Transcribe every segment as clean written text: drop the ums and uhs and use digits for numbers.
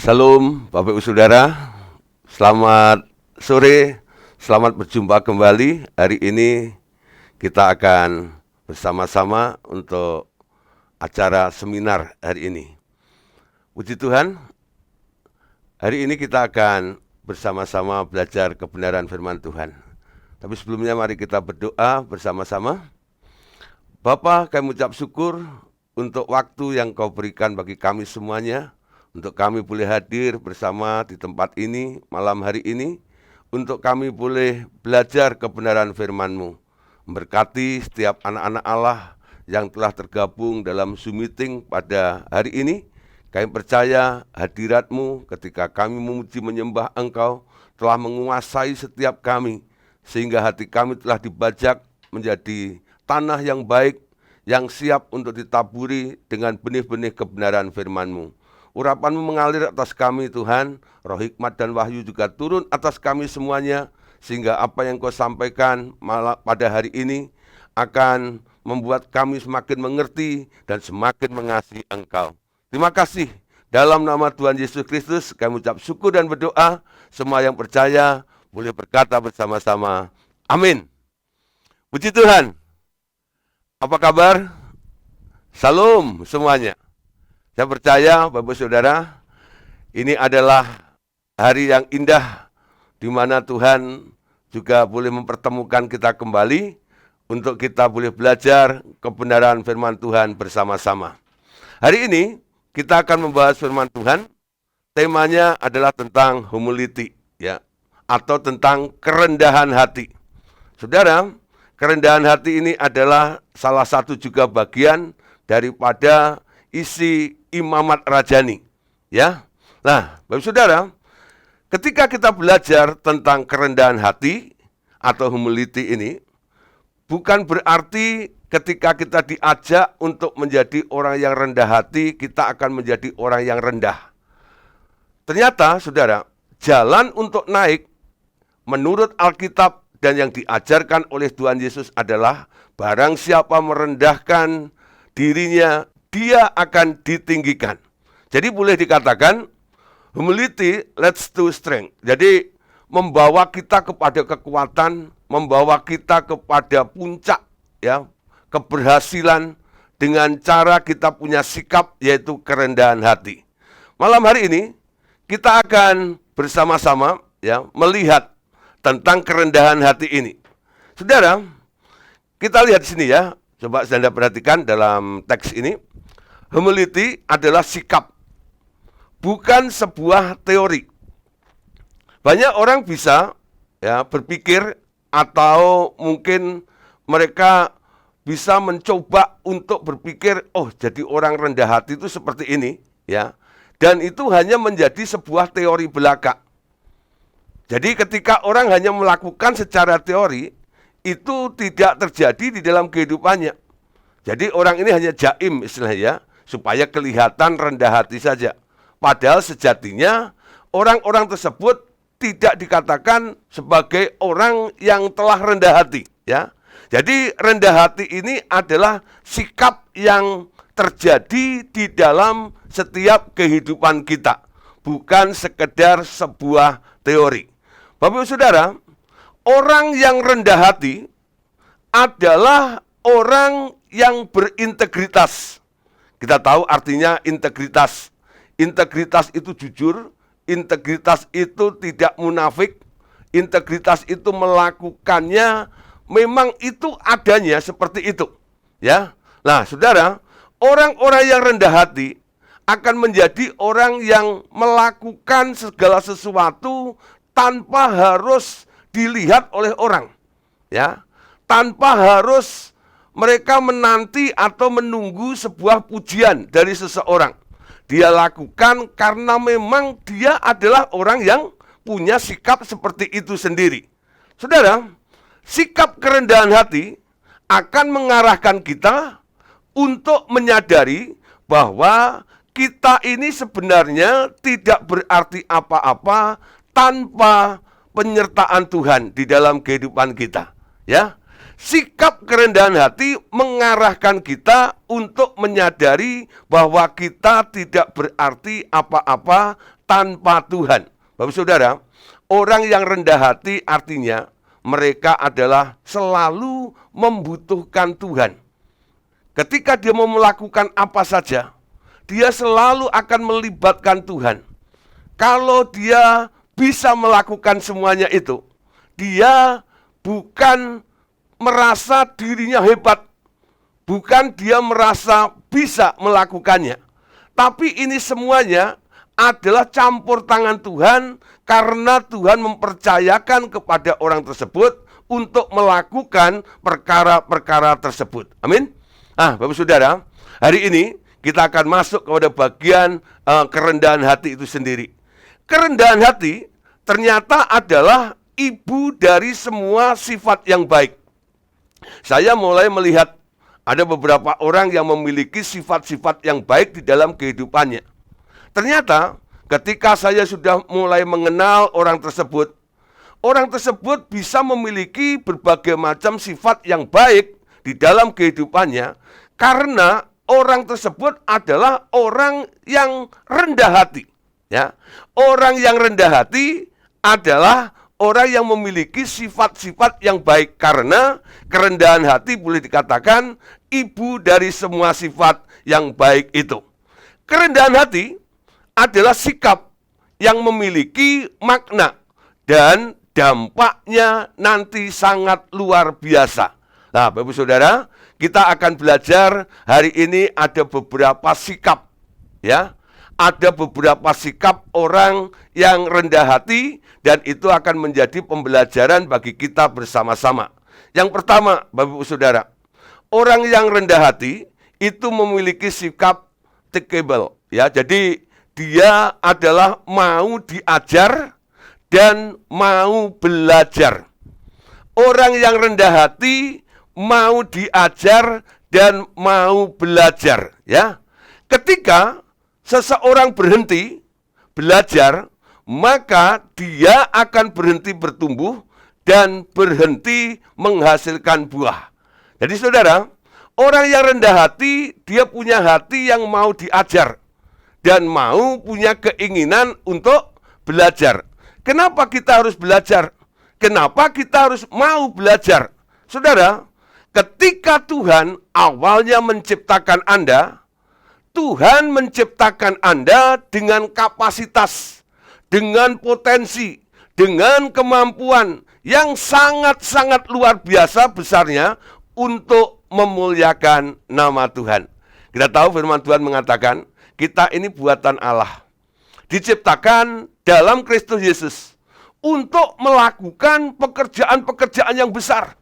Salam Bapak Ibu Saudara, selamat sore, selamat berjumpa kembali. Hari ini kita akan bersama-sama untuk acara seminar hari ini. Puji Tuhan, hari ini kita akan bersama-sama belajar kebenaran firman Tuhan. Tapi sebelumnya mari kita berdoa bersama-sama. Bapa, kami ucap syukur untuk waktu yang Kau berikan bagi kami semuanya, untuk kami boleh hadir bersama di tempat ini malam hari ini, untuk kami boleh belajar kebenaran firman-Mu. Memberkati setiap anak-anak Allah yang telah tergabung dalam Zoom meeting pada hari ini. Kami percaya hadirat-Mu ketika kami memuji menyembah Engkau telah menguasai setiap kami, sehingga hati kami telah dibajak menjadi tanah yang baik, yang siap untuk ditaburi dengan benih-benih kebenaran firman-Mu. Urapan-Mu mengalir atas kami Tuhan, roh hikmat dan wahyu juga turun atas kami semuanya, sehingga apa yang Kau sampaikan pada hari ini akan membuat kami semakin mengerti dan semakin mengasihi Engkau. Terima kasih, dalam nama Tuhan Yesus Kristus kami ucap syukur dan berdoa. Semua yang percaya boleh berkata bersama-sama, amin. Puji Tuhan. Apa kabar? Salam semuanya. Saya percaya Bapak Saudara, ini adalah hari yang indah di mana Tuhan juga boleh mempertemukan kita kembali untuk kita boleh belajar kebenaran firman Tuhan bersama-sama. Hari ini kita akan membahas firman Tuhan. Temanya adalah tentang humility, ya, atau tentang kerendahan hati. Saudara, kerendahan hati ini adalah salah satu juga bagian daripada isi imamat rajani, ya. Nah, Bapak Saudara, ketika kita belajar tentang kerendahan hati atau humility ini, bukan berarti ketika kita diajak untuk menjadi orang yang rendah hati, kita akan menjadi orang yang rendah. Ternyata, Saudara, jalan untuk naik menurut Alkitab dan yang diajarkan oleh Tuhan Yesus adalah barang siapa merendahkan dirinya, dia akan ditinggikan. Jadi boleh dikatakan humility leads to strength. Jadi membawa kita kepada kekuatan, membawa kita kepada puncak, ya, keberhasilan dengan cara kita punya sikap, yaitu kerendahan hati. Malam hari ini kita akan bersama-sama, ya, melihat tentang kerendahan hati ini. Saudara, kita lihat di sini, ya. Coba Anda perhatikan dalam teks ini. Humility adalah sikap, bukan sebuah teori. Banyak orang bisa, ya, berpikir atau mungkin mereka bisa mencoba untuk berpikir, oh, jadi orang rendah hati itu seperti ini, ya. Dan itu hanya menjadi sebuah teori belaka. Jadi ketika orang hanya melakukan secara teori, itu tidak terjadi di dalam kehidupannya. Jadi orang ini hanya jaim istilahnya, supaya kelihatan rendah hati saja. Padahal sejatinya orang-orang tersebut tidak dikatakan sebagai orang yang telah rendah hati, ya. Jadi rendah hati ini adalah sikap yang terjadi di dalam setiap kehidupan kita, bukan sekedar sebuah teori. Bapak Ibu Saudara, orang yang rendah hati adalah orang yang berintegritas. Kita tahu artinya integritas. Integritas itu jujur, integritas itu tidak munafik, integritas itu melakukannya memang itu adanya seperti itu, ya. Nah, Saudara, orang-orang yang rendah hati akan menjadi orang yang melakukan segala sesuatu tanpa harus dilihat oleh orang, ya. Tanpa harus mereka menanti atau menunggu sebuah pujian dari seseorang. Dia lakukan karena memang dia adalah orang yang punya sikap seperti itu sendiri. Saudara, sikap kerendahan hati akan mengarahkan kita untuk menyadari bahwa kita ini sebenarnya tidak berarti apa-apa tanpa penyertaan Tuhan di dalam kehidupan kita, ya. Sikap kerendahan hati mengarahkan kita untuk menyadari bahwa kita tidak berarti apa-apa tanpa Tuhan. Bapak Saudara, orang yang rendah hati artinya mereka adalah selalu membutuhkan Tuhan. Ketika dia mau melakukan apa saja, dia selalu akan melibatkan Tuhan. Kalau dia bisa melakukan semuanya itu, dia bukan merasa dirinya hebat, bukan dia merasa bisa melakukannya. Tapi ini semuanya adalah campur tangan Tuhan karena Tuhan mempercayakan kepada orang tersebut untuk melakukan perkara-perkara tersebut. Amin. Bapak Saudara, hari ini kita akan masuk kepada bagian kerendahan hati itu sendiri. Kerendahan hati ternyata adalah ibu dari semua sifat yang baik. Saya mulai melihat ada beberapa orang yang memiliki sifat-sifat yang baik di dalam kehidupannya. Ternyata ketika saya sudah mulai mengenal orang tersebut bisa memiliki berbagai macam sifat yang baik di dalam kehidupannya karena orang tersebut adalah orang yang rendah hati. Ya, orang yang rendah hati adalah orang yang memiliki sifat-sifat yang baik karena kerendahan hati boleh dikatakan ibu dari semua sifat yang baik itu. Kerendahan hati adalah sikap yang memiliki makna dan dampaknya nanti sangat luar biasa. Nah, Bapak Saudara, kita akan belajar hari ini ada beberapa sikap, ya. Ada beberapa sikap orang yang rendah hati dan itu akan menjadi pembelajaran bagi kita bersama-sama. Yang pertama, Bapak Saudara, orang yang rendah hati itu memiliki sikap teachable, ya. Jadi dia adalah mau diajar dan mau belajar. Orang yang rendah hati mau diajar dan mau belajar, ya. Ketika seseorang berhenti belajar, maka dia akan berhenti bertumbuh dan berhenti menghasilkan buah. Jadi saudara, orang yang rendah hati, dia punya hati yang mau diajar dan mau punya keinginan untuk belajar. Kenapa kita harus belajar? Kenapa kita harus mau belajar? Saudara, ketika Tuhan awalnya menciptakan Anda, Tuhan menciptakan Anda dengan kapasitas, dengan potensi, dengan kemampuan yang sangat-sangat luar biasa besarnya untuk memuliakan nama Tuhan. Kita tahu firman Tuhan mengatakan, kita ini buatan Allah, diciptakan dalam Kristus Yesus untuk melakukan pekerjaan-pekerjaan yang besar.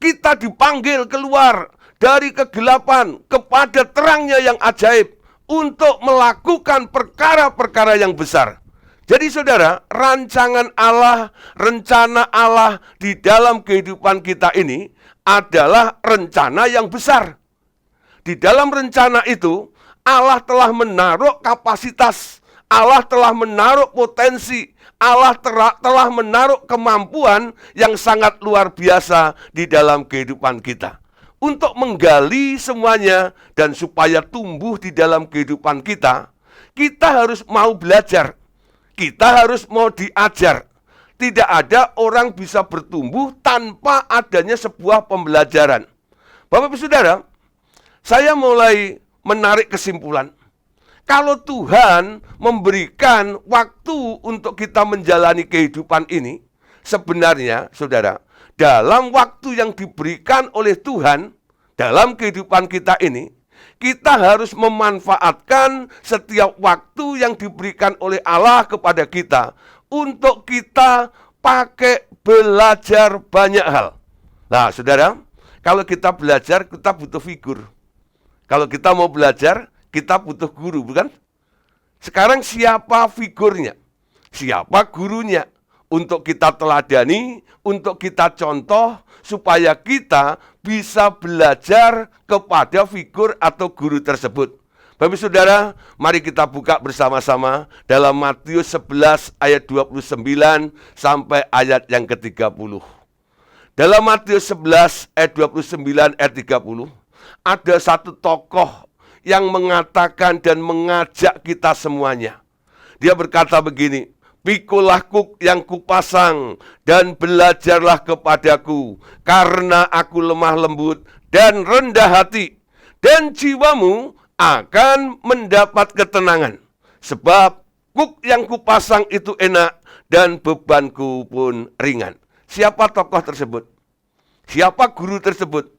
Kita dipanggil keluar dari kegelapan kepada terangnya yang ajaib untuk melakukan perkara-perkara yang besar. Jadi saudara, rancangan Allah, rencana Allah di dalam kehidupan kita ini adalah rencana yang besar. Di dalam rencana itu, Allah telah menaruh kapasitas, Allah telah menaruh potensi, Allah telah menaruh kemampuan yang sangat luar biasa di dalam kehidupan kita. Untuk menggali semuanya dan supaya tumbuh di dalam kehidupan kita, kita harus mau belajar. Kita harus mau diajar. Tidak ada orang bisa bertumbuh tanpa adanya sebuah pembelajaran. Bapak-Ibu Saudara, saya mulai menarik kesimpulan. Kalau Tuhan memberikan waktu untuk kita menjalani kehidupan ini, sebenarnya saudara, dalam waktu yang diberikan oleh Tuhan dalam kehidupan kita ini, kita harus memanfaatkan setiap waktu yang diberikan oleh Allah kepada kita untuk kita pakai belajar banyak hal. Nah, saudara, kalau kita belajar, kita butuh figur. Kalau kita mau belajar, kita butuh guru, bukan? Sekarang siapa figurnya? Siapa gurunya? Untuk kita teladani, untuk kita contoh, supaya kita bisa belajar kepada figur atau guru tersebut. Bapak Saudara, mari kita buka bersama-sama dalam Matius 11 ayat 29 sampai ayat yang ke-30. Dalam Matius 11 ayat 29 ayat 30, ada satu tokoh yang mengatakan dan mengajak kita semuanya. Dia berkata begini, "Pikulah kuk yang kupasang dan belajarlah kepadaku, karena aku lemah lembut dan rendah hati, dan jiwamu akan mendapat ketenangan. Sebab kuk yang kupasang itu enak dan bebanku pun ringan." Siapa tokoh tersebut? Siapa guru tersebut?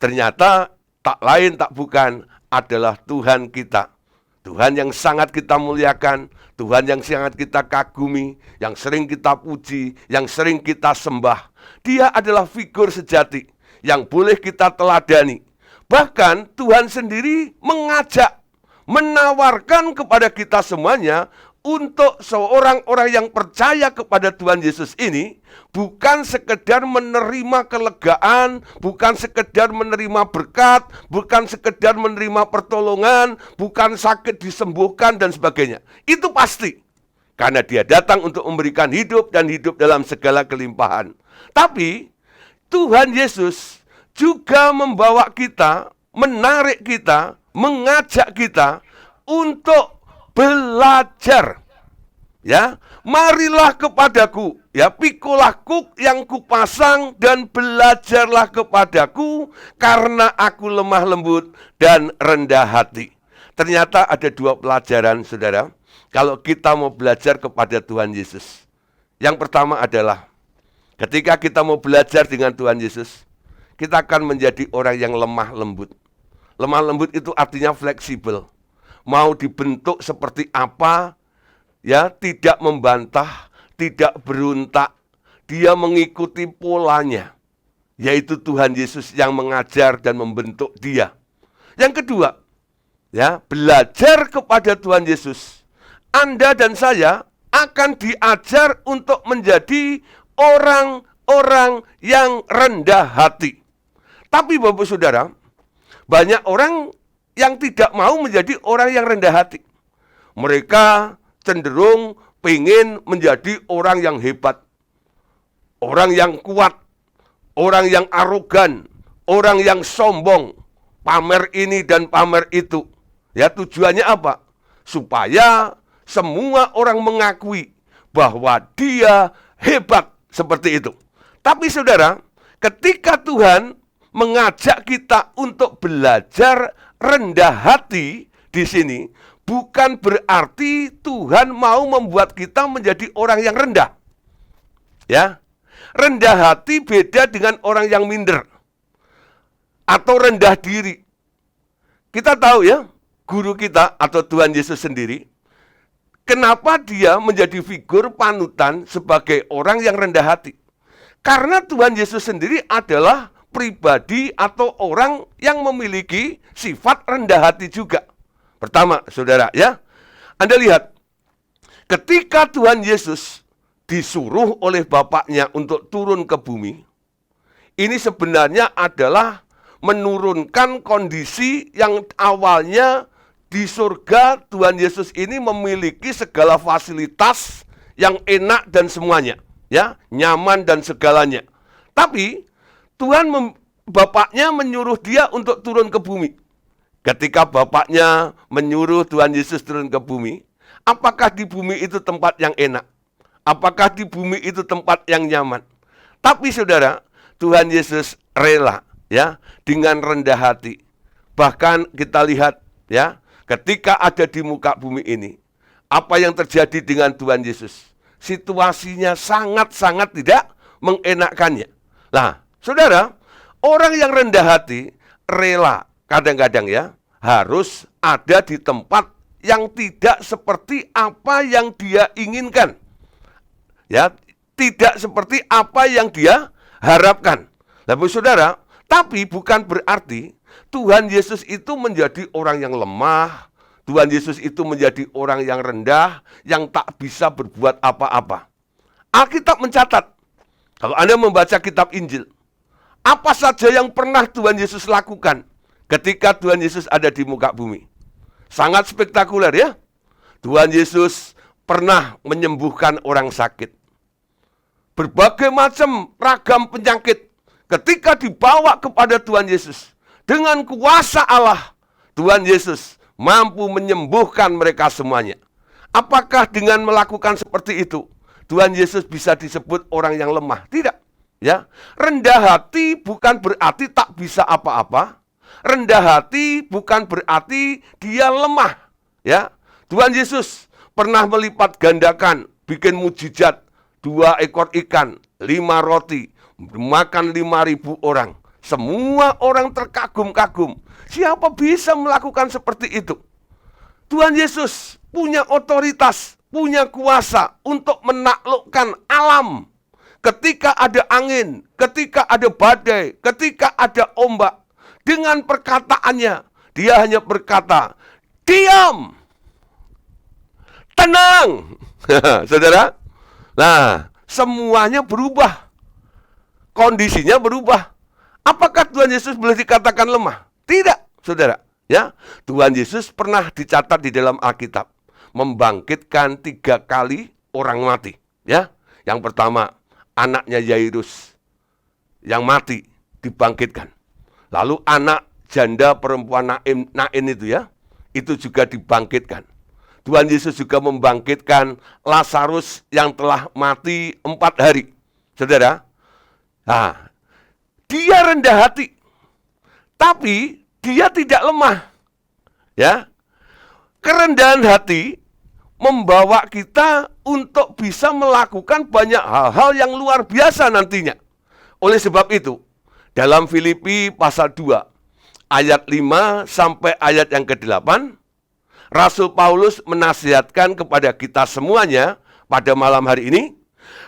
Ternyata tak lain tak bukan adalah Tuhan kita. Tuhan yang sangat kita muliakan, Tuhan yang sangat kita kagumi, yang sering kita puji, yang sering kita sembah. Dia adalah figur sejati yang boleh kita teladani. Bahkan Tuhan sendiri mengajak, menawarkan kepada kita semuanya untuk seorang orang yang percaya kepada Tuhan Yesus ini, bukan sekedar menerima kelegaan, bukan sekedar menerima berkat, bukan sekedar menerima pertolongan, bukan sakit disembuhkan dan sebagainya. Itu pasti, karena dia datang untuk memberikan hidup dan hidup dalam segala kelimpahan. Tapi Tuhan Yesus juga membawa kita, menarik kita, mengajak kita untuk belajar. Ya, marilah kepadaku, ya, pikulah kuk yang kupasang dan belajarlah kepadaku, karena aku lemah lembut dan rendah hati. Ternyata ada dua pelajaran, saudara, kalau kita mau belajar kepada Tuhan Yesus. Yang pertama adalah ketika kita mau belajar dengan Tuhan Yesus, kita akan menjadi orang yang lemah lembut. Lemah lembut itu artinya fleksibel. Mau dibentuk seperti apa, ya, tidak membantah, tidak berontak. Dia mengikuti polanya, yaitu Tuhan Yesus yang mengajar dan membentuk dia. Yang kedua, ya, belajar kepada Tuhan Yesus. Anda dan saya akan diajar untuk menjadi orang-orang yang rendah hati. Tapi Bapak Saudara, banyak orang yang tidak mau menjadi orang yang rendah hati. Mereka cenderung pengen menjadi orang yang hebat, orang yang kuat, orang yang arogan, orang yang sombong, pamer ini dan pamer itu. Ya, tujuannya apa? Supaya semua orang mengakui bahwa dia hebat seperti itu. Tapi saudara, ketika Tuhan mengajak kita untuk belajar rendah hati di sini, bukan berarti Tuhan mau membuat kita menjadi orang yang rendah. Ya. Rendah hati beda dengan orang yang minder atau rendah diri. Kita tahu ya, guru kita atau Tuhan Yesus sendiri, kenapa dia menjadi figur panutan sebagai orang yang rendah hati? Karena Tuhan Yesus sendiri adalah pribadi atau orang yang memiliki sifat rendah hati juga. Pertama, saudara, ya, Anda lihat, ketika Tuhan Yesus disuruh oleh Bapaknya untuk turun ke bumi, ini sebenarnya adalah menurunkan kondisi yang awalnya di surga. Tuhan Yesus ini memiliki segala fasilitas yang enak dan semuanya, ya, nyaman dan segalanya. Tapi Bapaknya menyuruh dia untuk turun ke bumi. Ketika Bapaknya menyuruh Tuhan Yesus turun ke bumi, apakah di bumi itu tempat yang enak? Apakah di bumi itu tempat yang nyaman? Tapi saudara, Tuhan Yesus rela, ya, dengan rendah hati. Bahkan kita lihat, ya, ketika ada di muka bumi ini, apa yang terjadi dengan Tuhan Yesus? Situasinya sangat-sangat tidak mengenakannya. Nah, saudara, orang yang rendah hati rela kadang-kadang, ya, harus ada di tempat yang tidak seperti apa yang dia inginkan. Ya, tidak seperti apa yang dia harapkan. Tapi saudara, tapi bukan berarti Tuhan Yesus itu menjadi orang yang lemah, Tuhan Yesus itu menjadi orang yang rendah, yang tak bisa berbuat apa-apa. Alkitab mencatat, kalau Anda membaca kitab Injil, apa saja yang pernah Tuhan Yesus lakukan ketika Tuhan Yesus ada di muka bumi? Sangat spektakuler, ya. Tuhan Yesus pernah menyembuhkan orang sakit. Berbagai macam ragam penyakit ketika dibawa kepada Tuhan Yesus, dengan kuasa Allah, Tuhan Yesus mampu menyembuhkan mereka semuanya. Apakah dengan melakukan seperti itu Tuhan Yesus bisa disebut orang yang lemah? Tidak. Ya, rendah hati bukan berarti tak bisa apa-apa. Rendah hati bukan berarti dia lemah. Ya, Tuhan Yesus pernah melipat gandakan, bikin mujizat, 2 ekor ikan, 5 roti, makan 5.000 orang. Semua orang terkagum-kagum. Siapa bisa melakukan seperti itu? Tuhan Yesus punya otoritas, punya kuasa untuk menaklukkan alam. Ketika ada angin, ketika ada badai, ketika ada ombak, dengan perkataannya, dia hanya berkata, diam, tenang. Saudara, nah, semuanya berubah. Kondisinya berubah. Apakah Tuhan Yesus boleh dikatakan lemah? Tidak, saudara. Ya, Tuhan Yesus pernah dicatat di dalam Alkitab membangkitkan 3 kali orang mati. Ya, yang pertama anaknya Yairus yang mati dibangkitkan. Lalu anak janda perempuan Nain itu ya, itu juga dibangkitkan. Tuhan Yesus juga membangkitkan Lazarus yang telah mati 4 hari. Saudara, nah, dia rendah hati, tapi dia tidak lemah. Ya, kerendahan hati membawa kita untuk bisa melakukan banyak hal-hal yang luar biasa nantinya. Oleh sebab itu, dalam Filipi pasal 2, ayat 5 sampai ayat yang ke-8, Rasul Paulus menasihatkan kepada kita semuanya pada malam hari ini,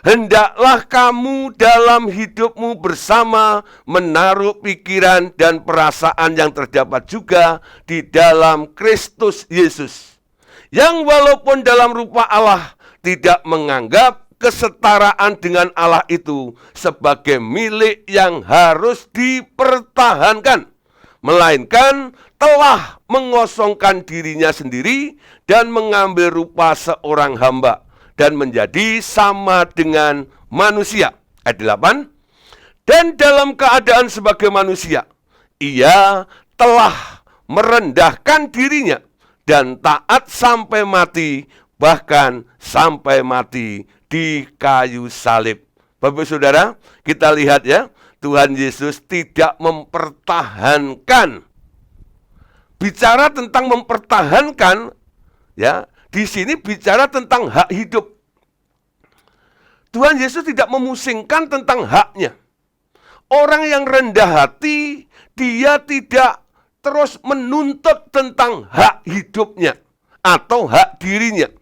hendaklah kamu dalam hidupmu bersama menaruh pikiran dan perasaan yang terdapat juga di dalam Kristus Yesus, yang walaupun dalam rupa Allah tidak menganggap kesetaraan dengan Allah itu sebagai milik yang harus dipertahankan, melainkan telah mengosongkan dirinya sendiri dan mengambil rupa seorang hamba dan menjadi sama dengan manusia. Ayat 8, dan dalam keadaan sebagai manusia, ia telah merendahkan dirinya dan taat sampai mati, bahkan sampai mati di kayu salib. Bapak Saudara, kita lihat ya, Tuhan Yesus tidak mempertahankan. Bicara tentang mempertahankan, ya, di sini bicara tentang hak hidup. Tuhan Yesus tidak memusingkan tentang haknya. Orang yang rendah hati, dia tidak terus menuntut tentang hak hidupnya atau hak dirinya.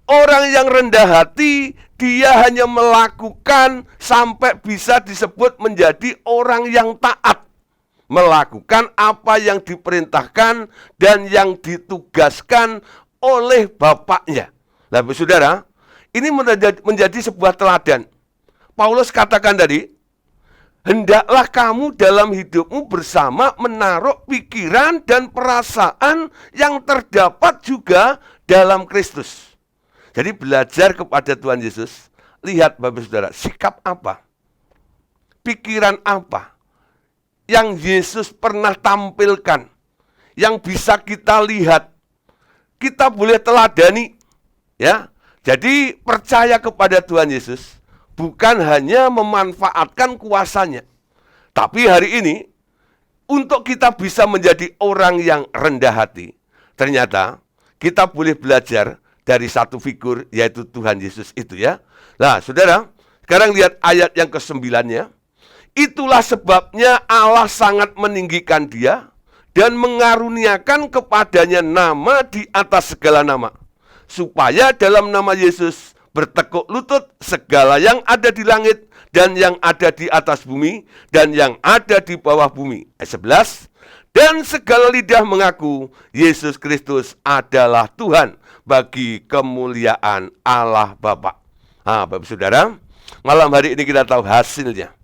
Orang yang rendah hati, dia hanya melakukan sampai bisa disebut menjadi orang yang taat. Melakukan apa yang diperintahkan dan yang ditugaskan oleh bapaknya. Nah, saudara, ini menjadi sebuah teladan. Paulus katakan tadi, hendaklah kamu dalam hidupmu bersama menaruh pikiran dan perasaan yang terdapat juga dalam Kristus. Jadi belajar kepada Tuhan Yesus, lihat Bapak Saudara, sikap apa, pikiran apa yang Yesus pernah tampilkan, yang bisa kita lihat, kita boleh teladani, ya. Jadi percaya kepada Tuhan Yesus bukan hanya memanfaatkan kuasanya, tapi hari ini untuk kita bisa menjadi orang yang rendah hati, ternyata kita boleh belajar dari satu figur, yaitu Tuhan Yesus itu ya. Nah, saudara, sekarang lihat ayat yang ke-9-nya. Itulah sebabnya Allah sangat meninggikan dia dan mengaruniakan kepadanya nama di atas segala nama, supaya dalam nama Yesus bertekuk lutut segala yang ada di langit dan yang ada di atas bumi dan yang ada di bawah bumi. Ayat 11, dan segala lidah mengaku Yesus Kristus adalah Tuhan bagi kemuliaan Allah Bapa. Nah, Bapak Saudara, malam hari ini kita tahu hasilnya.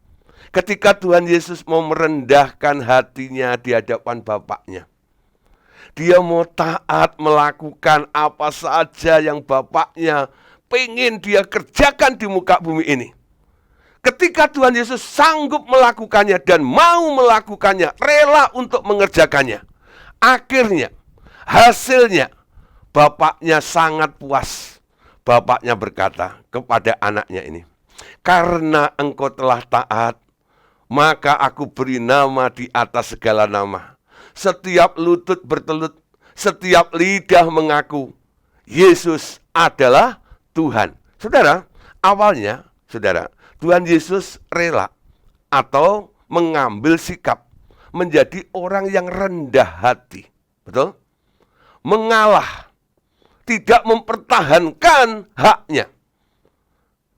Ketika Tuhan Yesus mau merendahkan hatinya di hadapan Bapaknya, dia mau taat melakukan apa saja yang Bapaknya pengen dia kerjakan di muka bumi ini. Ketika Tuhan Yesus sanggup melakukannya dan mau melakukannya, rela untuk mengerjakannya, akhirnya, hasilnya, bapaknya sangat puas. Bapaknya berkata kepada anaknya ini, karena engkau telah taat, maka aku beri nama di atas segala nama. Setiap lutut bertelut, setiap lidah mengaku, Yesus adalah Tuhan. Saudara, awalnya, saudara, Tuhan Yesus rela atau mengambil sikap menjadi orang yang rendah hati. Betul? Mengalah, tidak mempertahankan haknya.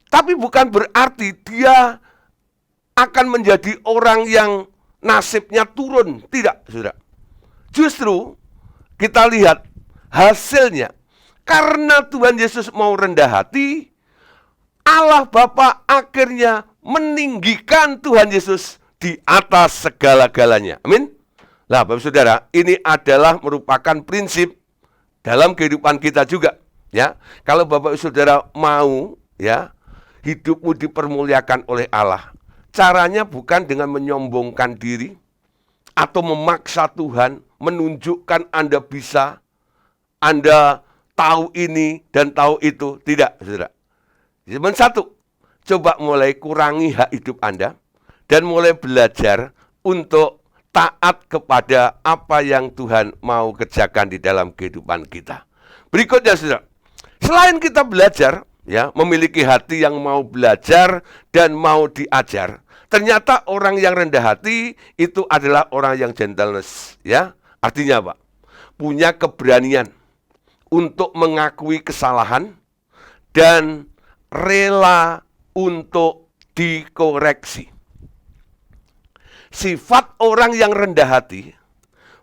Tapi bukan berarti dia akan menjadi orang yang nasibnya turun. Tidak, saudara. Justru kita lihat hasilnya. Karena Tuhan Yesus mau rendah hati, Allah Bapa akhirnya meninggikan Tuhan Yesus di atas segala-galanya. Amin. Nah, Bapak Saudara, ini adalah merupakan prinsip dalam kehidupan kita juga, ya. Kalau Bapak Saudara mau, ya, hidupmu dipermuliakan oleh Allah, caranya bukan dengan menyombongkan diri atau memaksa Tuhan menunjukkan Anda bisa, Anda tahu ini dan tahu itu. Tidak, saudara. Cuma satu, coba mulai kurangi hak hidup Anda dan mulai belajar untuk taat kepada apa yang Tuhan mau kerjakan di dalam kehidupan kita. Berikutnya, saudara, selain kita belajar, ya, memiliki hati yang mau belajar dan mau diajar, ternyata orang yang rendah hati itu adalah orang yang gentleness, ya. Artinya apa? Punya keberanian untuk mengakui kesalahan dan rela untuk dikoreksi. Sifat orang yang rendah hati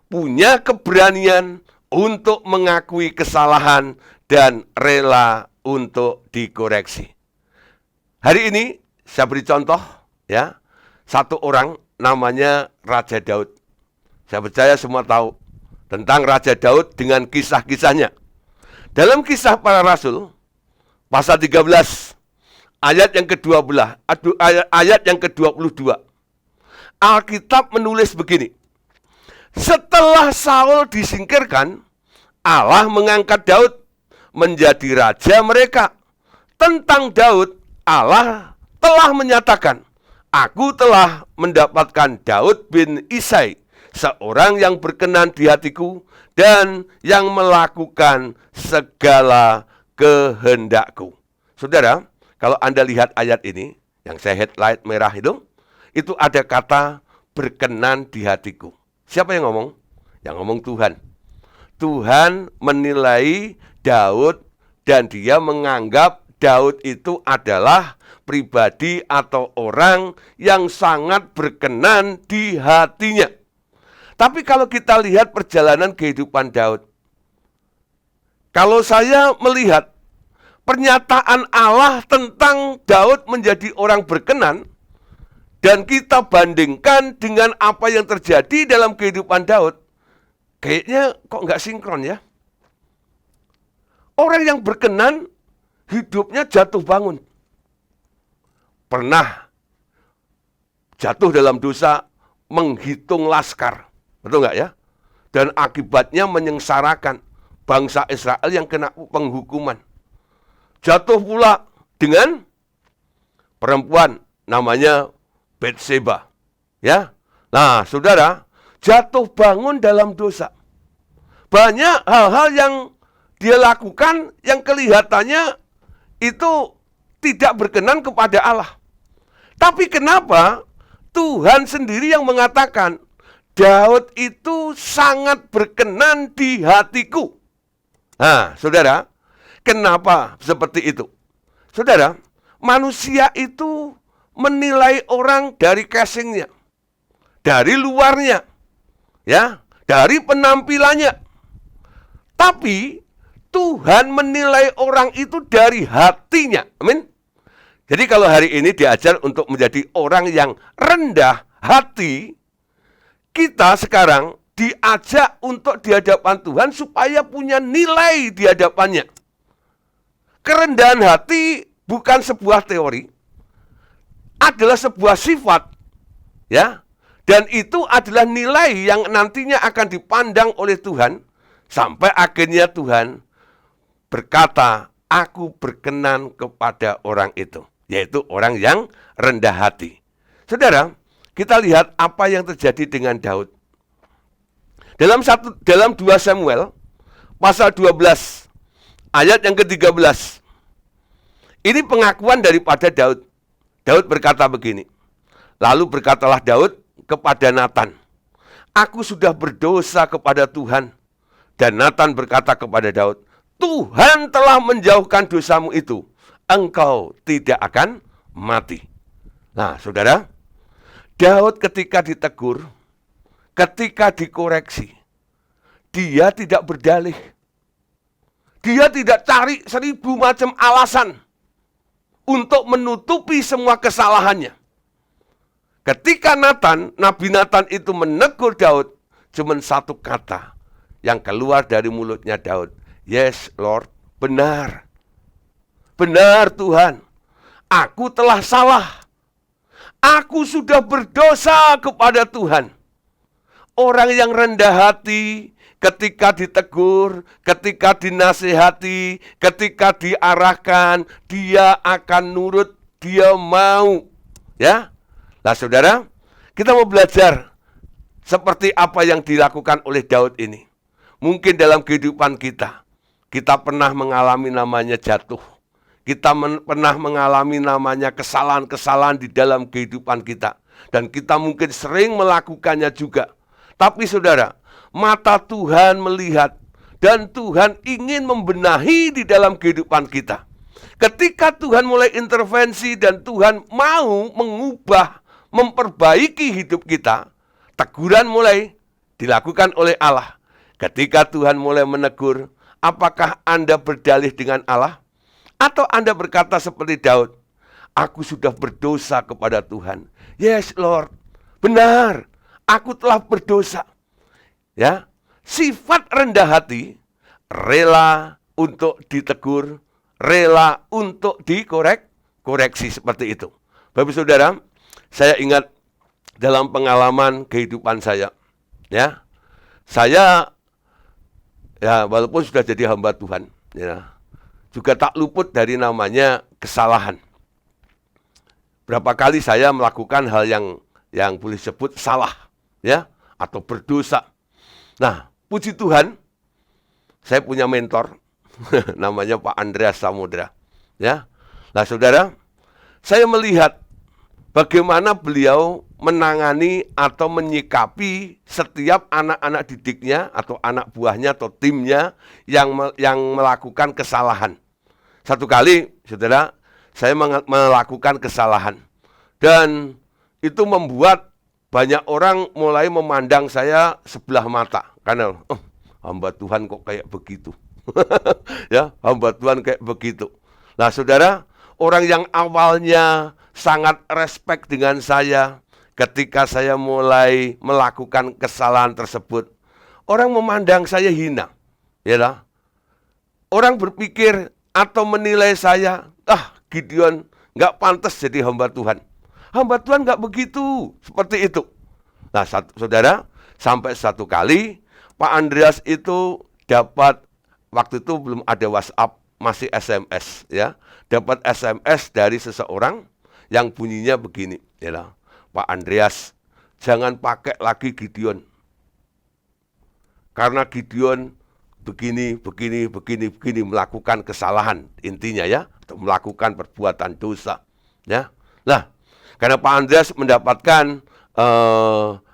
punya keberanian untuk mengakui kesalahan dan rela untuk dikoreksi. Hari ini saya beri contoh, ya, satu orang namanya Raja Daud. Saya percaya semua tahu tentang Raja Daud dengan kisah-kisahnya. Dalam Kisah Para Rasul, pasal 13, ayat yang ke-12, ayat yang ke-22, Alkitab menulis begini, setelah Saul disingkirkan, Allah mengangkat Daud menjadi raja mereka. Tentang Daud, Allah telah menyatakan, aku telah mendapatkan Daud bin Isai, seorang yang berkenan di hatiku dan yang melakukan segala kehendakku. Saudara, kalau Anda lihat ayat ini, yang saya headlight merah itu ada kata berkenan di hatiku. Siapa yang ngomong? Yang ngomong Tuhan. Tuhan menilai Daud dan dia menganggap Daud itu adalah pribadi atau orang yang sangat berkenan di hatinya. Tapi kalau kita lihat perjalanan kehidupan Daud, kalau saya melihat pernyataan Allah tentang Daud menjadi orang berkenan, dan kita bandingkan dengan apa yang terjadi dalam kehidupan Daud, kayaknya kok nggak sinkron, ya. Orang yang berkenan, hidupnya jatuh bangun. Pernah jatuh dalam dosa menghitung laskar. Betul nggak, ya? Dan akibatnya menyengsarakan bangsa Israel yang kena penghukuman. Jatuh pula dengan perempuan namanya Betseba, ya. Nah, saudara, jatuh bangun dalam dosa. Banyak hal-hal yang dia lakukan yang kelihatannya itu tidak berkenan kepada Allah. Tapi kenapa Tuhan sendiri yang mengatakan, Daud itu sangat berkenan di hatiku. Nah, saudara, kenapa seperti itu? Saudara, manusia itu menilai orang dari casingnya, dari luarnya, ya, dari penampilannya. Tapi Tuhan menilai orang itu dari hatinya. Amin. Jadi kalau hari ini diajar untuk menjadi orang yang rendah hati, kita sekarang diajak untuk di hadapan Tuhan supaya punya nilai di hadapannya. Kerendahan hati bukan sebuah teori, adalah sebuah sifat, ya. Dan itu adalah nilai yang nantinya akan dipandang oleh Tuhan sampai akhirnya Tuhan berkata, aku berkenan kepada orang itu, yaitu orang yang rendah hati. Saudara, kita lihat apa yang terjadi dengan Daud. Dalam 2 Samuel pasal 12 ayat yang ke-13. Ini pengakuan daripada Daud. Daud berkata begini. Lalu berkatalah Daud kepada Natan, aku sudah berdosa kepada Tuhan. Dan Natan berkata kepada Daud, Tuhan telah menjauhkan dosamu itu, engkau tidak akan mati. Nah, saudara, Daud ketika ditegur, ketika dikoreksi, dia tidak berdalih. Dia tidak cari 1000 macam alasan untuk menutupi semua kesalahannya. Ketika Nabi Natan itu menegur Daud, cuma satu kata yang keluar dari mulutnya Daud. Yes, Lord, benar. Benar Tuhan, aku telah salah. Aku sudah berdosa kepada Tuhan. Orang yang rendah hati, ketika ditegur, ketika dinasihati, ketika diarahkan, dia akan nurut, dia mau. Ya, nah saudara, kita mau belajar seperti apa yang dilakukan oleh Daud ini. Mungkin dalam kehidupan kita pernah mengalami namanya jatuh. Kita pernah mengalami namanya kesalahan-kesalahan di dalam kehidupan kita. Dan kita mungkin sering melakukannya juga. Tapi saudara, mata Tuhan melihat dan Tuhan ingin membenahi di dalam kehidupan kita. Ketika Tuhan mulai intervensi dan Tuhan mau mengubah, memperbaiki hidup kita, teguran mulai dilakukan oleh Allah. Ketika Tuhan mulai menegur, apakah Anda berdalih dengan Allah? Atau Anda berkata seperti Daud, aku sudah berdosa kepada Tuhan. Yes Lord, benar, aku telah berdosa. Ya, sifat rendah hati, rela untuk ditegur, rela untuk dikoreksi seperti itu. Bapak Saudara, saya ingat dalam pengalaman kehidupan saya, ya, saya ya walaupun sudah jadi hamba Tuhan, ya, juga tak luput dari namanya kesalahan. Berapa kali saya melakukan hal yang boleh disebut salah, ya, atau berdosa. Nah, puji Tuhan, saya punya mentor, namanya Pak Andreas Samudra. Ya, nah saudara, saya melihat bagaimana beliau menangani atau menyikapi setiap anak-anak didiknya atau anak buahnya atau timnya yang melakukan kesalahan. Satu kali, saudara, saya melakukan kesalahan. Dan itu membuat banyak orang mulai memandang saya sebelah mata. Karena, hamba Tuhan kok kayak begitu. Ya, hamba Tuhan kayak begitu. Nah, saudara, orang yang awalnya sangat respect dengan saya, ketika saya mulai melakukan kesalahan tersebut, orang memandang saya hina. Ya lah. Orang berpikir atau menilai saya, Gideon nggak pantas jadi hamba Tuhan. Hamba Tuhan nggak begitu, seperti itu. Nah, saudara, sampai satu kali Pak Andreas itu dapat, waktu itu belum ada WhatsApp, masih SMS, ya. Dapat SMS dari seseorang yang bunyinya begini, ya. Pak Andreas, jangan pakai lagi Gideon. Karena Gideon begini melakukan kesalahan, intinya ya, atau melakukan perbuatan dosa, ya. Nah, karena Pak Andreas mendapatkan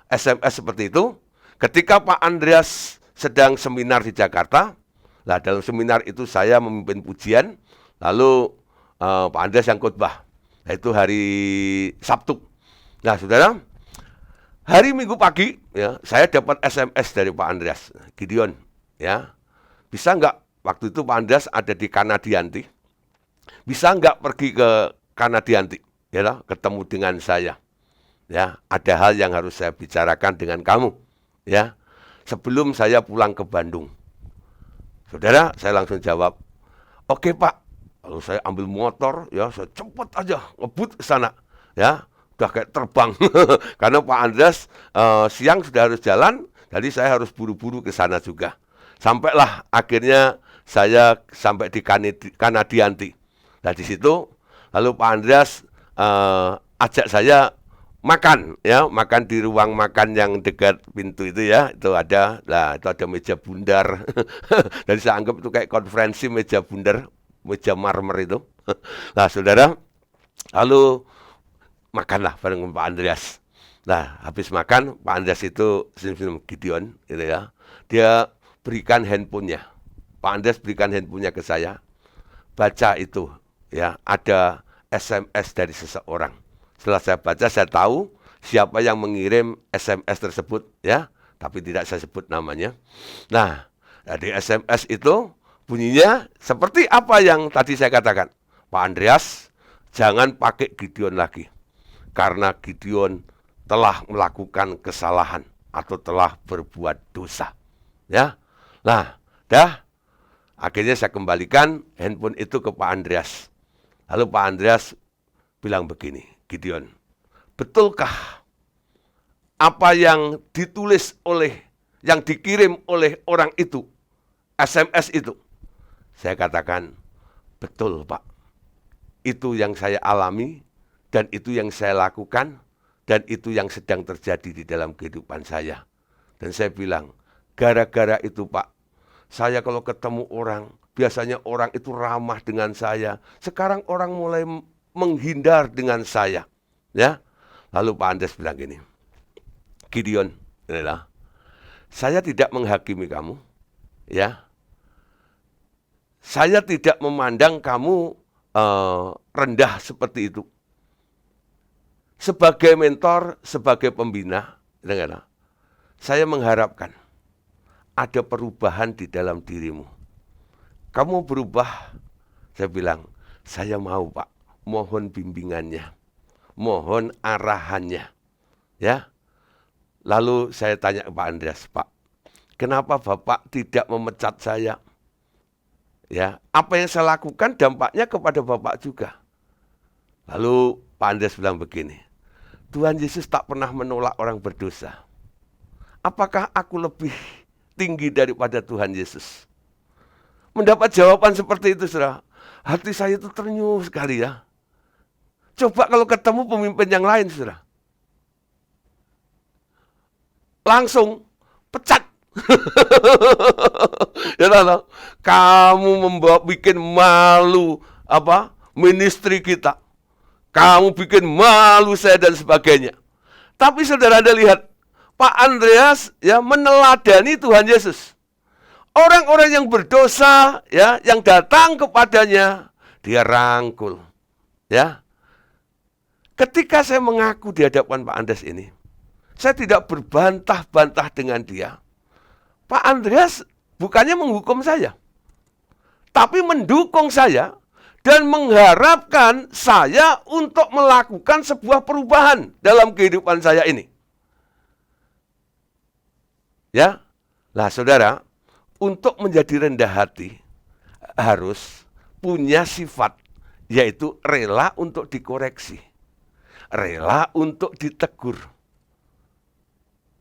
SMS seperti itu, ketika Pak Andreas sedang seminar di Jakarta, nah dalam seminar itu saya memimpin pujian, lalu Pak Andreas yang khotbah, yaitu hari Sabtu. Nah, saudara, hari Minggu pagi, ya, saya dapat SMS dari Pak Andreas, Gideon, ya, bisa nggak, waktu itu Pak Andreas ada di Kanadianti, bisa nggak pergi ke Kanadianti, ya, ketemu dengan saya, ya, ada hal yang harus saya bicarakan dengan kamu, ya, sebelum saya pulang ke Bandung. Saudara, saya langsung jawab, oke Pak. Lalu saya ambil motor, ya, saya cepat aja ngebut ke sana, ya, udah kayak terbang, karena Pak Andreas siang sudah harus jalan, jadi saya harus buru-buru ke sana juga. Sampailah akhirnya saya sampai di Kanadianti. Nah di situ lalu Pak Andreas ajak saya makan, ya, makan di ruang makan yang dekat pintu itu, ya, itu ada, itu ada meja bundar. Jadi saya anggap itu kayak konferensi meja bundar, meja marmer itu. Nah, saudara, lalu makanlah bareng Pak Andreas. Nah, habis makan, Pak Andreas itu senyum-senyum, Gideon, gitu ya. Dia berikan handphonenya. Pak Andreas berikan handphonenya ke saya. Baca itu, ya, ada SMS dari seseorang. Setelah saya baca, saya tahu siapa yang mengirim SMS tersebut, ya, tapi tidak saya sebut namanya. Nah, di SMS itu bunyinya seperti apa yang tadi saya katakan. Pak Andreas, jangan pakai Gideon lagi, karena Gideon telah melakukan kesalahan atau telah berbuat dosa. Ya, nah, akhirnya saya kembalikan handphone itu ke Pak Andreas. Lalu Pak Andreas bilang begini, Gideon, betulkah apa yang ditulis yang dikirim oleh orang itu, SMS itu? Saya katakan, betul Pak. Itu yang saya alami, dan itu yang saya lakukan, dan itu yang sedang terjadi di dalam kehidupan saya. Dan saya bilang, gara-gara itu Pak, saya kalau ketemu orang, biasanya orang itu ramah dengan saya. Sekarang orang mulai menghindar dengan saya, ya. Lalu Pak Andreas bilang gini, Gideon, saya tidak menghakimi kamu, ya. Saya tidak memandang kamu rendah seperti itu. Sebagai mentor, sebagai pembina, saya mengharapkan ada perubahan di dalam dirimu. Kamu berubah, saya bilang, saya mau Pak. Mohon bimbingannya, mohon arahannya, ya. Lalu saya tanya ke Pak Andreas, Pak, kenapa Bapak tidak memecat saya? Ya, apa yang saya lakukan dampaknya kepada Bapak juga. Lalu Pak Andreas bilang begini, Tuhan Yesus tak pernah menolak orang berdosa. Apakah aku lebih tinggi daripada Tuhan Yesus? Mendapat jawaban seperti itu, saudara, hati saya itu ternyuh sekali, ya. Coba kalau ketemu pemimpin yang lain, saudara, langsung pecat. Ya, kamu bikin malu ministry kita. Kamu bikin malu saya dan sebagainya. Tapi saudara, Anda lihat Pak Andreas, ya, meneladani Tuhan Yesus. Orang-orang yang berdosa, ya, yang datang kepadanya, dia rangkul, ya. Ketika saya mengaku di hadapan Pak Andreas ini, saya tidak berbantah-bantah dengan dia. Pak Andreas bukannya menghukum saya, tapi mendukung saya dan mengharapkan saya untuk melakukan sebuah perubahan dalam kehidupan saya ini. Ya, nah saudara, untuk menjadi rendah hati harus punya sifat, yaitu rela untuk dikoreksi, rela untuk ditegur.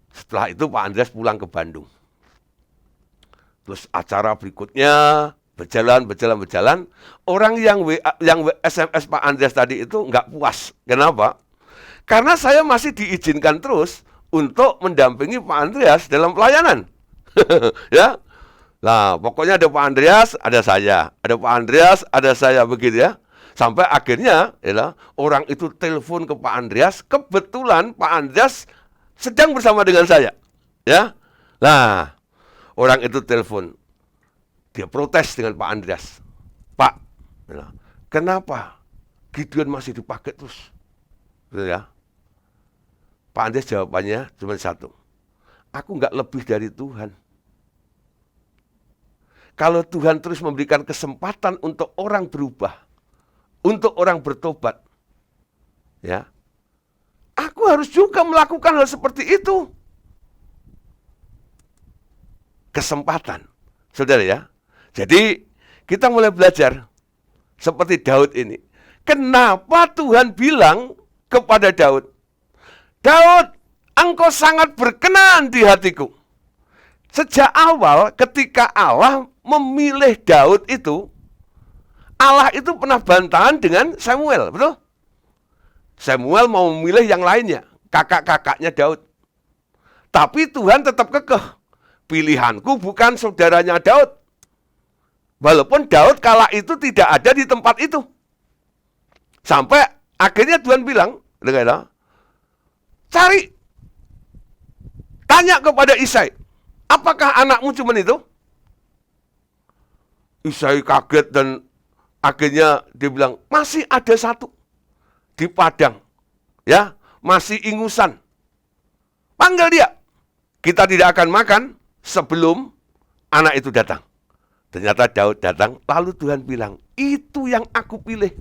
Setelah itu Pak Andreas pulang ke Bandung. Terus acara berikutnya berjalan. Orang yang SMS Pak Andreas tadi itu nggak puas. Kenapa? Karena saya masih diizinkan terus untuk mendampingi Pak Andreas dalam pelayanan. Ya. Nah, pokoknya ada Pak Andreas, ada saya. Ada Pak Andreas, ada saya, begitu, ya. Sampai akhirnya, ya, orang itu telepon ke Pak Andreas. Kebetulan Pak Andreas sedang bersama dengan saya, ya. Nah, orang itu telepon, dia protes dengan Pak Andreas. Pak, kenapa Gideon masih dipakai terus? Gitu, ya. Pak Andreas jawabannya cuma satu, aku nggak lebih dari Tuhan. Kalau Tuhan terus memberikan kesempatan untuk orang berubah, untuk orang bertobat, ya, aku harus juga melakukan hal seperti itu. Kesempatan, saudara, ya. Jadi kita mulai belajar seperti Daud ini. Kenapa Tuhan bilang kepada Daud, Daud, engkau sangat berkenan di hatiku. Sejak awal ketika Allah memilih Daud itu, Allah itu pernah bantahan dengan Samuel, betul? Samuel mau memilih yang lainnya, kakak-kakaknya Daud. Tapi Tuhan tetap kekeh, pilihanku bukan saudaranya Daud. Walaupun Daud kala itu tidak ada di tempat itu. Sampai akhirnya Tuhan bilang, cari, tanya kepada Isai, apakah anakmu cuma itu? Isai kaget dan akhirnya dia bilang, masih ada satu di padang, ya, masih ingusan. Panggil dia. Kita tidak akan makan sebelum anak itu datang. Ternyata Daud datang, lalu Tuhan bilang, itu yang aku pilih.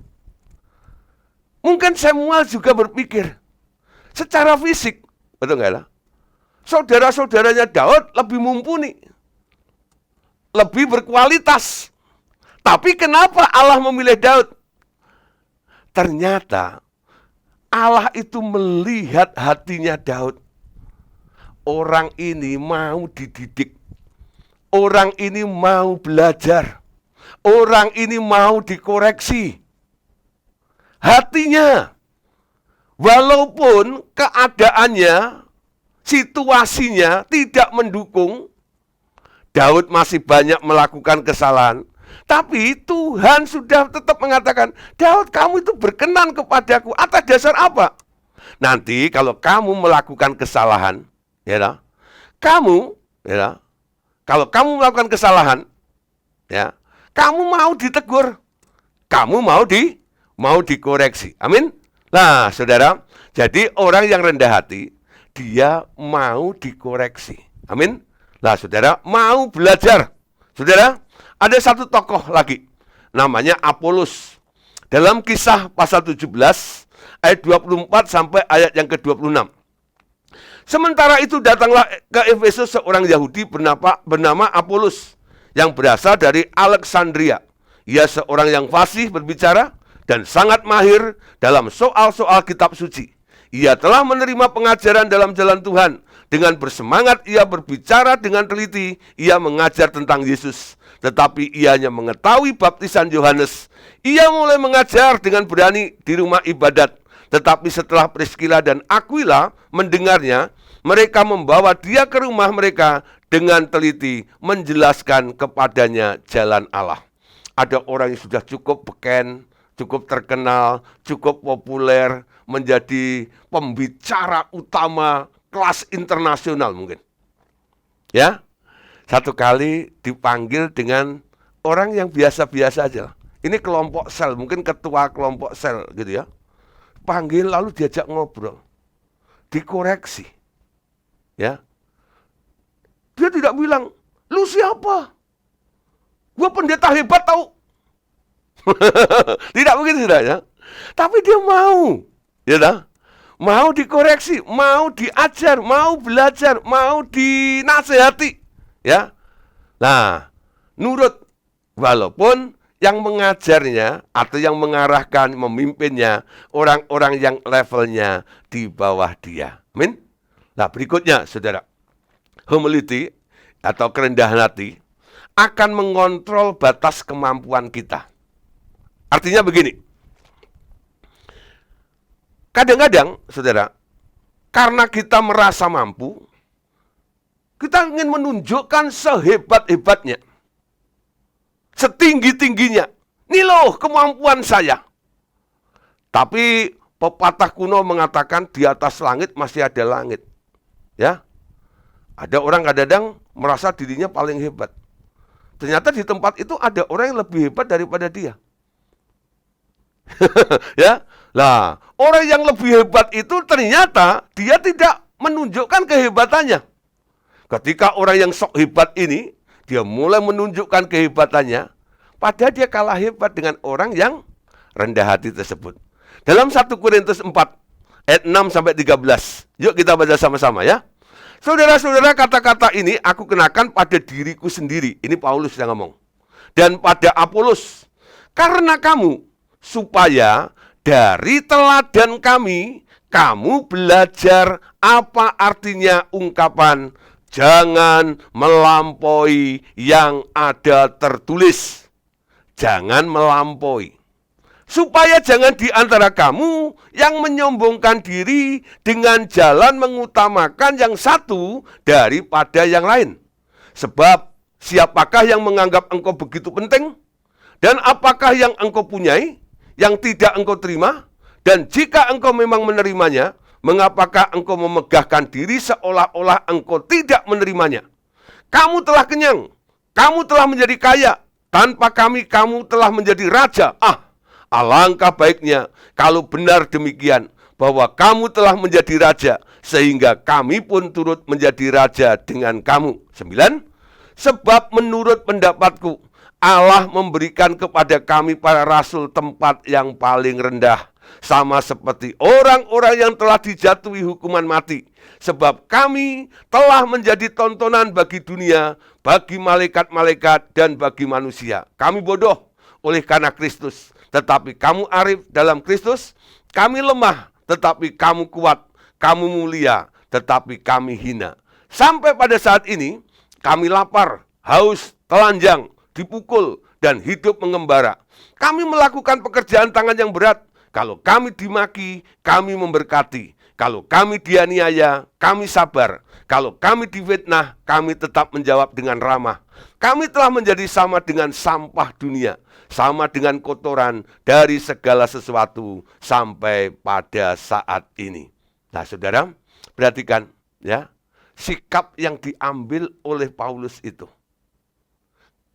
Mungkin Samuel juga berpikir, secara fisik, betul nggak lah? Saudara-saudaranya Daud lebih mumpuni, lebih berkualitas. Tapi kenapa Allah memilih Daud? Ternyata Allah itu melihat hatinya Daud. Orang ini mau dididik. Orang ini mau belajar. Orang ini mau dikoreksi. Hatinya. Walaupun keadaannya, situasinya tidak mendukung, Daud masih banyak melakukan kesalahan. Tapi Tuhan sudah tetap mengatakan, Daud, kamu itu berkenan kepadaku. Atas dasar apa? Nanti kalau kamu melakukan kesalahan, ya, kalau kamu melakukan kesalahan, ya, kamu mau ditegur, kamu mau dikoreksi. Amin. Nah, saudara, jadi orang yang rendah hati, dia mau dikoreksi. Amin. Nah, saudara, mau belajar. Saudara, ada satu tokoh lagi, namanya Apolos. Dalam Kisah pasal 17, ayat 24 sampai ayat yang ke-26. Sementara itu datanglah ke Efesus seorang Yahudi bernama Apolos, yang berasal dari Alexandria. Ia seorang yang fasih berbicara dan sangat mahir dalam soal-soal kitab suci. Ia telah menerima pengajaran dalam jalan Tuhan. Dengan bersemangat ia berbicara dengan teliti, ia mengajar tentang Yesus. Tetapi ianya mengetahui baptisan Yohanes. Ia mulai mengajar dengan berani di rumah ibadat. Tetapi setelah Priskila dan Aquila mendengarnya, mereka membawa dia ke rumah mereka dengan teliti menjelaskan kepadanya jalan Allah. Ada orang yang sudah cukup beken, cukup terkenal, cukup populer, menjadi pembicara utama kelas internasional mungkin. Ya, satu kali dipanggil dengan orang yang biasa-biasa aja. Ini kelompok sel, mungkin ketua kelompok sel gitu ya. Panggil lalu diajak ngobrol, dikoreksi. Ya, dia tidak bilang, lu siapa? Gua pendeta hebat tau. Tidak begitu sudah ya. Tapi dia mau, ya dah, mau dikoreksi, mau diajar, mau belajar, mau dinasehati, ya. Nah, nurut, walaupun yang mengajarnya atau yang mengarahkan, memimpinnya orang-orang yang levelnya di bawah dia. Amin. Nah, berikutnya, saudara, humility atau kerendahan hati akan mengontrol batas kemampuan kita. Artinya begini, kadang-kadang, saudara, karena kita merasa mampu, kita ingin menunjukkan sehebat-hebatnya, setinggi-tingginya. Ini loh kemampuan saya. Tapi pepatah kuno mengatakan di atas langit masih ada langit. Ya, ada orang kadang-kadang merasa dirinya paling hebat. Ternyata di tempat itu ada orang yang lebih hebat daripada dia. Ya, lah orang yang lebih hebat itu ternyata dia tidak menunjukkan kehebatannya. Ketika orang yang sok hebat ini, dia mulai menunjukkan kehebatannya, padahal dia kalah hebat dengan orang yang rendah hati tersebut. Dalam 1 Korintus 4 ayat 6 sampai 13. Yuk kita baca sama-sama ya. Saudara-saudara, kata-kata ini aku kenakan pada diriku sendiri. Ini Paulus yang ngomong. Dan pada Apolos, karena kamu, supaya dari teladan kami, kamu belajar apa artinya ungkapan Jangan melampaui yang ada tertulis. Jangan melampaui. Supaya jangan di antara kamu yang menyombongkan diri dengan jalan mengutamakan yang satu daripada yang lain. Sebab siapakah yang menganggap engkau begitu penting? Dan apakah yang engkau punyai yang tidak engkau terima? Dan jika engkau memang menerimanya, mengapakah engkau memegahkan diri seolah-olah engkau tidak menerimanya? Kamu telah kenyang, kamu telah menjadi kaya, tanpa kami kamu telah menjadi raja. Alangkah baiknya kalau benar demikian, bahwa kamu telah menjadi raja, sehingga kami pun turut menjadi raja dengan kamu. 9. Sebab menurut pendapatku, Allah memberikan kepada kami para rasul tempat yang paling rendah, sama seperti orang-orang yang telah dijatuhi hukuman mati. Sebab kami telah menjadi tontonan bagi dunia, bagi malaikat-malaikat, dan bagi manusia. Kami bodoh oleh karena Kristus, tetapi kamu arif dalam Kristus. Kami lemah, tetapi kamu kuat. Kamu mulia, tetapi kami hina. Sampai pada saat ini, kami lapar, haus, telanjang, dipukul, dan hidup mengembara. Kami melakukan pekerjaan tangan yang berat. Kalau kami dimaki, kami memberkati. Kalau kami dianiaya, kami sabar. Kalau kami difitnah, kami tetap menjawab dengan ramah. Kami telah menjadi sama dengan sampah dunia, sama dengan kotoran dari segala sesuatu sampai pada saat ini. Nah, saudara, perhatikan ya, sikap yang diambil oleh Paulus itu.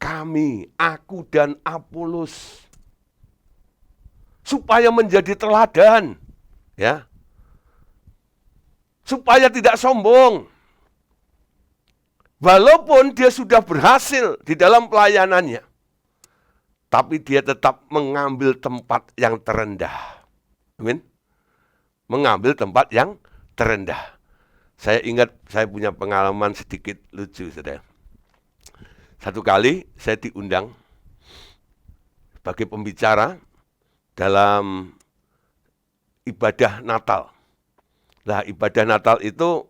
Kami, aku dan Apolos, supaya menjadi teladan, ya, supaya tidak sombong. Walaupun dia sudah berhasil di dalam pelayanannya, tapi dia tetap mengambil tempat yang terendah. Amin. Mengambil tempat yang terendah. Saya ingat saya punya pengalaman sedikit lucu, saudara. Satu kali saya diundang sebagai pembicara dalam ibadah Natal. Nah, ibadah Natal itu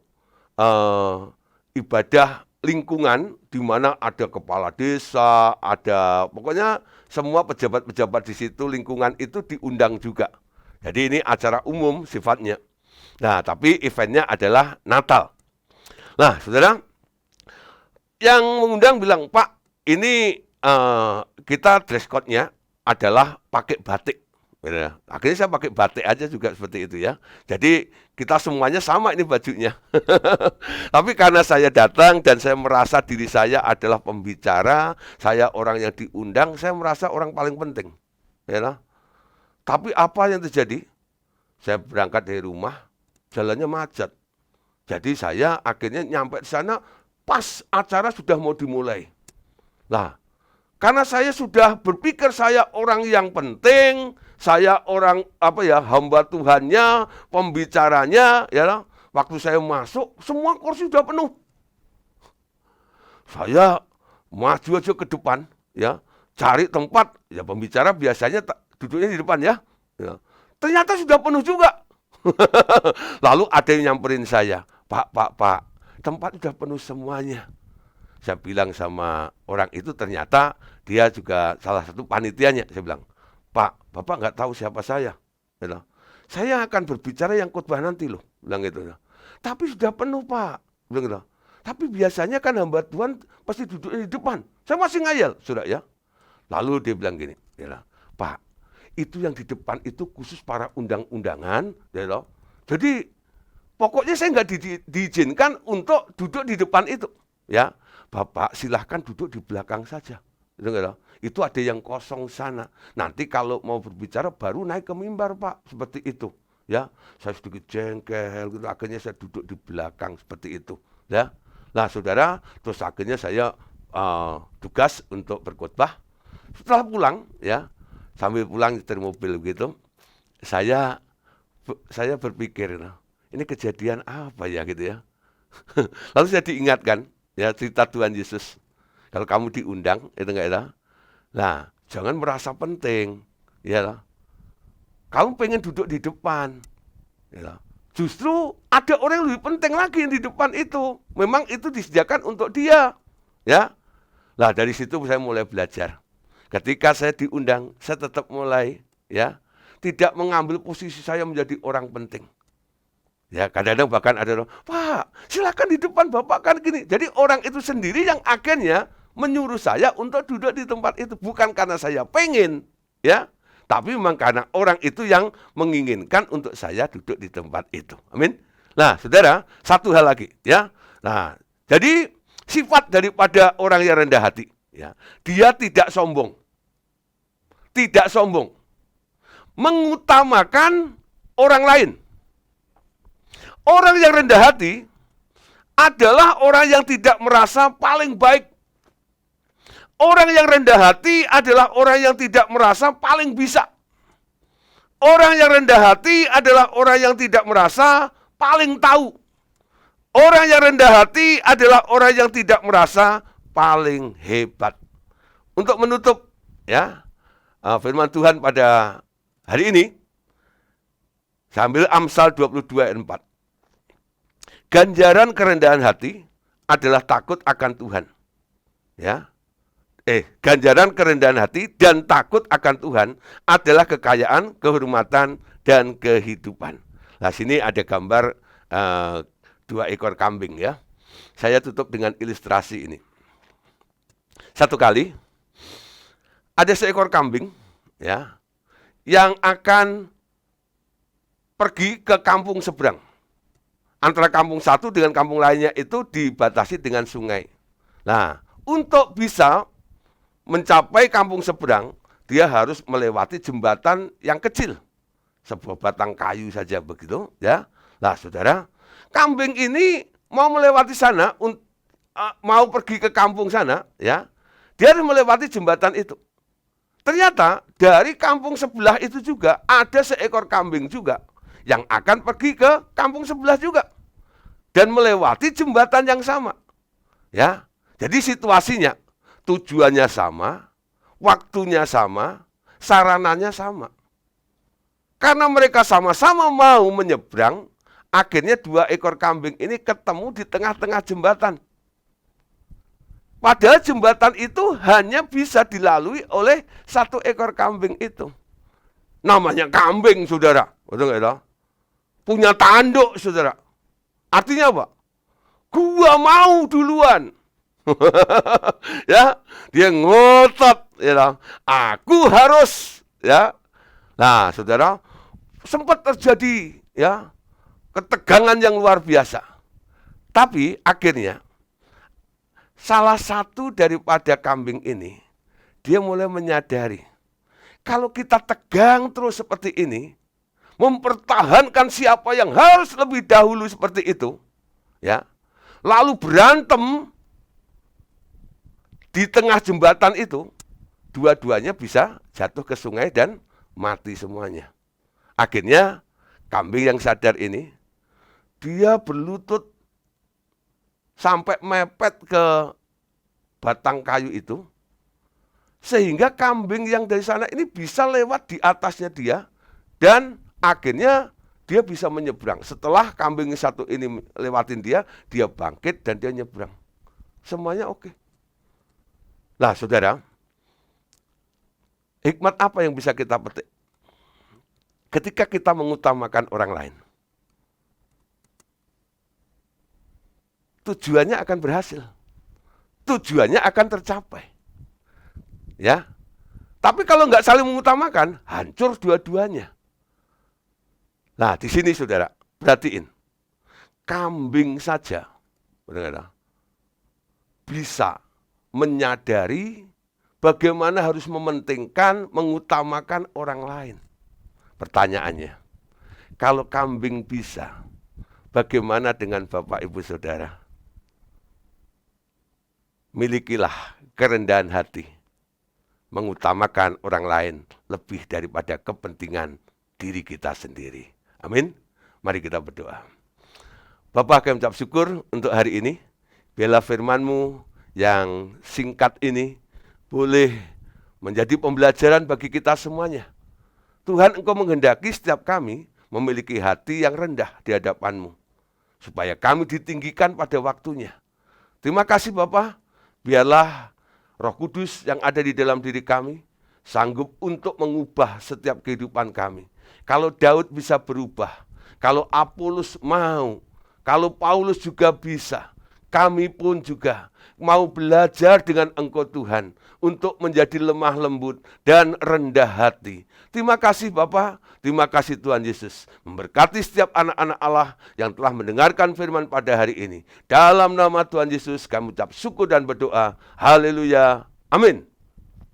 ibadah lingkungan di mana ada kepala desa, ada pokoknya semua pejabat-pejabat di situ, lingkungan itu diundang juga. Jadi ini acara umum sifatnya. Nah, tapi eventnya adalah Natal. Nah, saudara, yang mengundang bilang, Pak, ini kita dress code-nya adalah pakai batik. Akhirnya saya pakai batik aja juga seperti itu ya. Jadi kita semuanya sama ini bajunya. Tapi karena saya datang dan saya merasa diri saya adalah pembicara, saya orang yang diundang, saya merasa orang paling penting. Ya. Tapi apa yang terjadi? Saya berangkat dari rumah, jalannya macet. Jadi saya akhirnya nyampe di sana pas acara sudah mau dimulai. Nah, karena saya sudah berpikir saya orang yang penting, saya orang hamba Tuhannya, pembicaranya, ya. Waktu saya masuk, semua kursi sudah penuh. Saya maju aja ke depan, ya, cari tempat, ya pembicara biasanya duduknya di depan ya. Ternyata sudah penuh juga. Lalu ada yang nyamperin saya, Pak, tempat sudah penuh semuanya. Saya bilang sama orang itu, ternyata dia juga salah satu panitianya. Saya bilang, Pak, Bapak nggak tahu siapa saya. Saya akan berbicara yang khotbah nanti loh. Bilang gitu. Tapi sudah penuh, Pak. Bilang gitu. Tapi biasanya kan hamba Tuhan pasti duduk di depan. Saya masih ngayal, sudah ya. Lalu dia bilang gini, Pak, itu yang di depan itu khusus para undang-undangan. Jadi pokoknya saya nggak diizinkan untuk duduk di depan itu. Ya, Bapak silahkan duduk di belakang saja. Itu ada yang kosong sana. Nanti kalau mau berbicara baru naik ke mimbar, Pak. Seperti itu. Ya, saya sedikit jengkel gitu. Akhirnya saya duduk di belakang seperti itu. Ya, nah saudara, terus akhirnya saya tugas untuk berkhotbah. Setelah pulang, ya, sambil pulang dari mobil gitu, saya berpikir, ini kejadian apa ya gitu ya. Lalu saya diingatkan, ya, cerita Tuhan Yesus. Kalau kamu diundang, itu enggak ya? Nah, jangan merasa penting, ya. Kamu pengen duduk di depan, ya. Justru ada orang yang lebih penting lagi di depan itu. Memang itu disediakan untuk dia. Ya. Nah, dari situ saya mulai belajar. Ketika saya diundang, saya tetap mulai ya, tidak mengambil posisi saya menjadi orang penting. Ya, kadang-kadang bahkan ada orang, "Pak, silakan di depan Bapak kan gini." Jadi orang itu sendiri yang akhirnya menyuruh saya untuk duduk di tempat itu, bukan karena saya pengen, ya. Tapi memang karena orang itu yang menginginkan untuk saya duduk di tempat itu. Amin. Nah, saudara, satu hal lagi, ya. Nah, jadi sifat daripada orang yang rendah hati, ya, dia tidak sombong, mengutamakan orang lain. Orang yang rendah hati adalah orang yang tidak merasa paling baik. Orang yang rendah hati adalah orang yang tidak merasa paling bisa. Orang yang rendah hati adalah orang yang tidak merasa paling tahu. Orang yang rendah hati adalah orang yang tidak merasa paling hebat. Untuk menutup ya firman Tuhan pada hari ini, sambil Amsal 22 ayat 4. Ganjaran kerendahan hati adalah takut akan Tuhan. Ya. Ganjaran kerendahan hati dan takut akan Tuhan adalah kekayaan, kehormatan, dan kehidupan. Nah, sini ada gambar 2 ekor kambing ya. Saya tutup dengan ilustrasi ini. Satu kali ada seekor kambing ya yang akan pergi ke kampung seberang. Antara kampung satu dengan kampung lainnya itu dibatasi dengan sungai. Nah, untuk bisa mencapai kampung seberang, dia harus melewati jembatan yang kecil. Sebuah batang kayu saja begitu, ya. Nah, saudara, kambing ini mau melewati sana, mau pergi ke kampung sana, ya. Dia harus melewati jembatan itu. Ternyata dari kampung sebelah itu juga ada seekor kambing juga yang akan pergi ke kampung sebelah juga dan melewati jembatan yang sama. Ya. Jadi situasinya, tujuannya sama, waktunya sama, sarananya sama. Karena mereka sama-sama mau menyeberang, akhirnya 2 ekor kambing ini ketemu di tengah-tengah jembatan. Padahal jembatan itu hanya bisa dilalui oleh 1 ekor kambing itu. Namanya kambing, saudara. Betul nggak itu? Punya tanduk, saudara. Artinya apa? Gua mau duluan. Ya, dia ngotot, ya. Aku harus, ya. Nah, saudara, sempat terjadi, ya, ketegangan yang luar biasa. Tapi akhirnya salah satu daripada kambing ini, dia mulai menyadari, kalau kita tegang terus seperti ini, mempertahankan siapa yang harus lebih dahulu seperti itu, ya, lalu berantem di tengah jembatan itu, dua-duanya bisa jatuh ke sungai dan mati semuanya. Akhirnya kambing yang sadar ini, dia berlutut sampai mepet ke batang kayu itu, sehingga kambing yang dari sana ini bisa lewat di atasnya dia, dan akhirnya dia bisa menyeberang. Setelah kambing satu ini lewatin dia bangkit dan dia nyeberang. Semuanya oke. Nah, saudara, hikmat apa yang bisa kita petik? Ketika kita mengutamakan orang lain, tujuannya akan berhasil. Tujuannya akan tercapai. Ya. Tapi kalau nggak saling mengutamakan, hancur dua-duanya. Nah, di sini saudara, perhatiin. Kambing saja benar, bisa menyadari bagaimana harus mementingkan, mengutamakan orang lain. Pertanyaannya, kalau kambing bisa, bagaimana dengan Bapak Ibu Saudara? Milikilah kerendahan hati, mengutamakan orang lain lebih daripada kepentingan diri kita sendiri. Amin. Mari kita berdoa. Bapa, kami ucap syukur untuk hari ini. Biarlah firman-Mu yang singkat ini boleh menjadi pembelajaran bagi kita semuanya. Tuhan, Engkau menghendaki setiap kami memiliki hati yang rendah di hadapan-Mu, supaya kami ditinggikan pada waktunya. Terima kasih Bapa, biarlah Roh Kudus yang ada di dalam diri kami sanggup untuk mengubah setiap kehidupan kami. Kalau Daud bisa berubah, kalau Apolos mau, kalau Paulus juga bisa, kami pun juga mau belajar dengan Engkau Tuhan untuk menjadi lemah lembut dan rendah hati. Terima kasih Bapa, terima kasih Tuhan Yesus. Memberkati setiap anak-anak Allah yang telah mendengarkan firman pada hari ini. Dalam nama Tuhan Yesus kami ucap syukur dan berdoa. Haleluya. Amin.